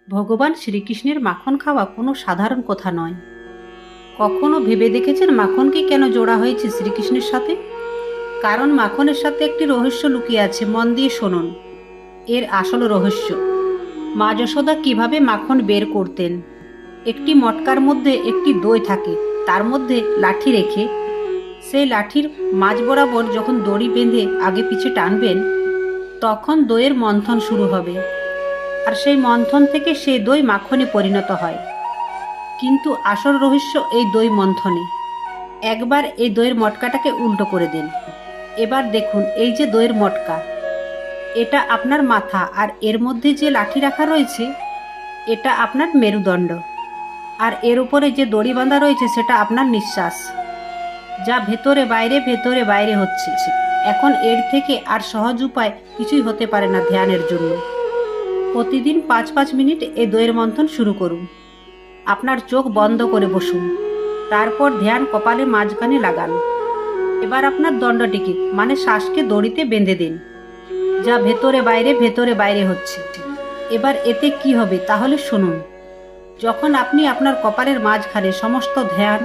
ভগবান শ্রীকৃষ্ণের মাখন খাওয়া কোনো সাধারণ কথা নয়। কখনো ভেবে দেখেছেন মাখনকে কেন জোড়া হয়েছে শ্রীকৃষ্ণের সাথে? কারণ মাখনের সাথে একটি রহস্য লুকিয়ে আছে, মন দিয়ে শুনুন। এর আসল রহস্য, মা যশোদা কিভাবে মাখন বের করতেন। একটি মটকার মধ্যে একটি দই থাকে, তার মধ্যে লাঠি রেখে সেই লাঠির মাঝ বরাবর যখন দড়ি বেঁধে আগে পিছে টানবেন, তখন দইয়ের মন্থন শুরু হবে। আর সেই মন্থন থেকে সেই দই মাখনে পরিণত হয়। কিন্তু আসল রহস্য এই দই মন্থনে। একবার এই দইয়ের মটকাটাকে উল্টো করে দিন। এবার দেখুন, এই যে দইয়ের মটকা, এটা আপনার মাথা, আর এর মধ্যে যে লাঠি রাখা রয়েছে এটা আপনার মেরুদণ্ড, আর এর উপরে যে দড়ি বাঁধা রয়েছে সেটা আপনার নিঃশ্বাস, যা ভেতরে বাইরে হচ্ছে। এখন এর থেকে আর সহজ উপায় কিছুই হতে পারে না ধ্যানের জন্য। প্রতিদিন ৫-৫ মিনিট এই দইয়ের মন্থন শুরু করুন। আপনার চোখ বন্ধ করে বসুন, তারপর ধ্যান কপালে মাঝখানে লাগান। এবার আপনার দণ্ডটিকে মানে শ্বাসকে দড়িতে বেঁধে দিন, যা ভেতরে বাইরে হচ্ছে। এবার এতে কি হবে তাহলে শুনুন। যখন আপনি আপনার কপালের মাঝখানে সমস্ত ধ্যান,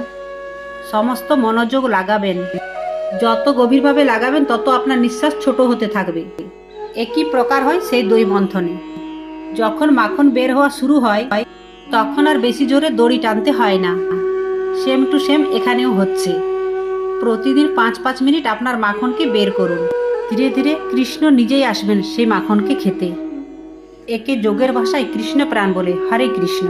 সমস্ত মনোযোগ লাগাবেন, যত গভীরভাবে লাগাবেন তত আপনার নিঃশ্বাস ছোট হতে থাকবে। একই প্রকার হয় সেই দই মন্থনে। যখন মাখন বের হওয়া শুরু হয় তখন আর বেশি জোরে দড়ি টানতে হয় না। সেম টু সেম এখানেও হচ্ছে। প্রতিদিন ৫-৫ মিনিট আপনার মাখনকে বের করুন। ধীরে ধীরে কৃষ্ণ নিজেই আসবেন সেই মাখনকে খেতে। একে যোগের ভাষায় কৃষ্ণ প্রাণ বলে। হরে কৃষ্ণ।